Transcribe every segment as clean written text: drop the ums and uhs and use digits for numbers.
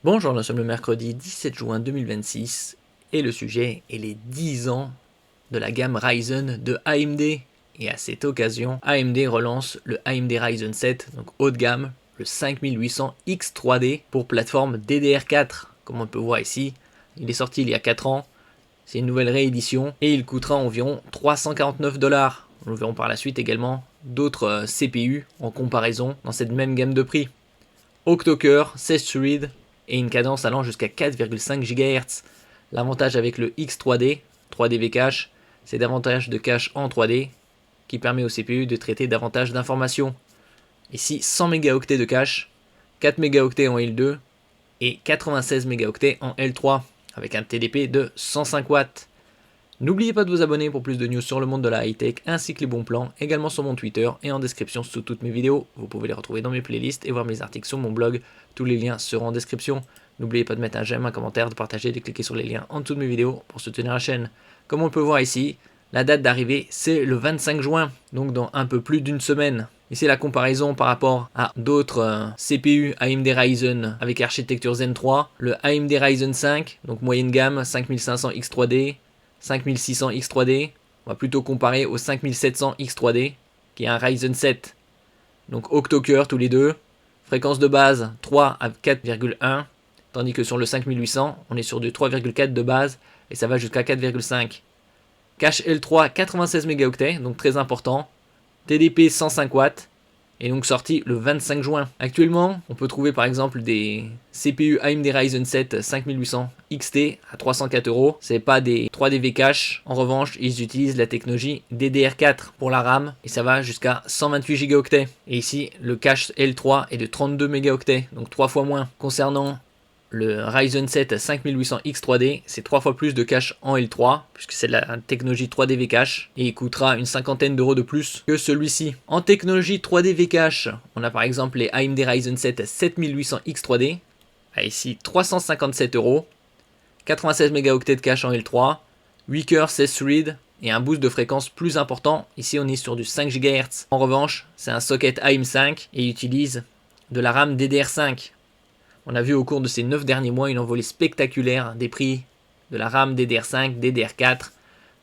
Bonjour, nous sommes le mercredi 17 juin 2026 et le sujet est les 10 ans de la gamme Ryzen de AMD. Et à cette occasion, AMD relance le AMD Ryzen 7, donc haut de gamme, le 5800X3D pour plateforme DDR4. Comme on peut voir ici, il est sorti il y a 4 ans, c'est une nouvelle réédition et il coûtera environ 349$. Nous verrons par la suite également d'autres CPU en comparaison dans cette même gamme de prix. Octo-cœur, 16 threads et une cadence allant jusqu'à 4,5 GHz. L'avantage avec le X3D, 3DV cache, c'est davantage de cache en 3D qui permet au CPU de traiter davantage d'informations. Ici 100 mégaoctets de cache, 4 mégaoctets en L2 et 96 mégaoctets en L3 avec un TDP de 105 watts. N'oubliez pas de vous abonner pour plus de news sur le monde de la high-tech ainsi que les bons plans, également sur mon Twitter et en description sous toutes mes vidéos. Vous pouvez les retrouver dans mes playlists et voir mes articles sur mon blog. Tous les liens seront en description. N'oubliez pas de mettre un j'aime, un commentaire, de partager, de cliquer sur les liens en dessous de mes vidéos pour soutenir la chaîne. Comme on peut voir ici, la date d'arrivée c'est le 25 juin, donc dans un peu plus d'une semaine. Ici la comparaison par rapport à d'autres CPU AMD Ryzen avec architecture Zen 3. Le AMD Ryzen 5, donc moyenne gamme, 5500X3D, 5600X3D, on va plutôt comparer au 5700X3D, qui est un Ryzen 7. Donc octo-cœur tous les deux, fréquence de base 3 à 4,1, tandis que sur le 5800, on est sur du 3,4 de base, et ça va jusqu'à 4,5. Cache L3 96 mégaoctets, donc très important, TDP 105 watts, et donc sorti le 25 juin. Actuellement, on peut trouver par exemple des CPU AMD Ryzen 7 5800 XT à 304€. C'est pas des 3DV cache. En revanche, ils utilisent la technologie DDR4 pour la RAM et ça va jusqu'à 128 gigaoctets. Et ici, le cache L3 est de 32 mégaoctets, donc 3 fois moins. Concernant le Ryzen 7 5800X3D, c'est 3 fois plus de cache en L3, puisque c'est la technologie 3DV cache, et il coûtera une cinquantaine d'euros de plus que celui-ci. En technologie 3DV cache, on a par exemple les AMD Ryzen 7 7800X3D, à ici 357€, 96 mégaoctets de cache en L3, 8 cœurs, 16 threads, et un boost de fréquence plus important, ici on est sur du 5 GHz. En revanche, c'est un socket AM5 et il utilise de la RAM DDR5. On a vu au cours de ces 9 derniers mois une envolée spectaculaire des prix de la RAM DDR5, DDR4,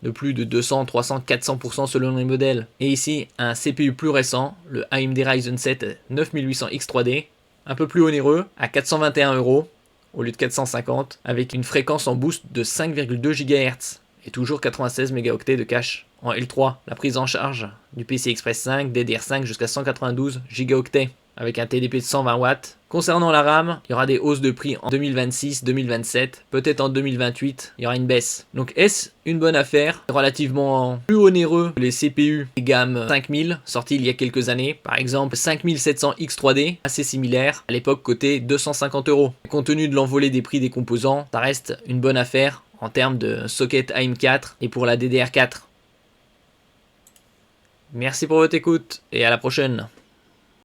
de plus de 200, 300, 400% selon les modèles. Et ici, un CPU plus récent, le AMD Ryzen 7 9800X3D, un peu plus onéreux, à 421€ au lieu de 450, avec une fréquence en boost de 5,2 GHz et toujours 96 mégaoctets de cache en L3. La prise en charge du PCI Express 5, DDR5 jusqu'à 192 gigaoctets, avec un TDP de 120 watts. Concernant la RAM, il y aura des hausses de prix en 2026, 2027, peut-être en 2028, il y aura une baisse. Donc est-ce une bonne affaire? Relativement plus onéreux que les CPU des gammes 5000 sortis il y a quelques années. Par exemple 5700X3D, assez similaire, à l'époque coté 250€. Compte tenu de l'envolée des prix des composants, ça reste une bonne affaire en termes de socket AM4 et pour la DDR4. Merci pour votre écoute et à la prochaine.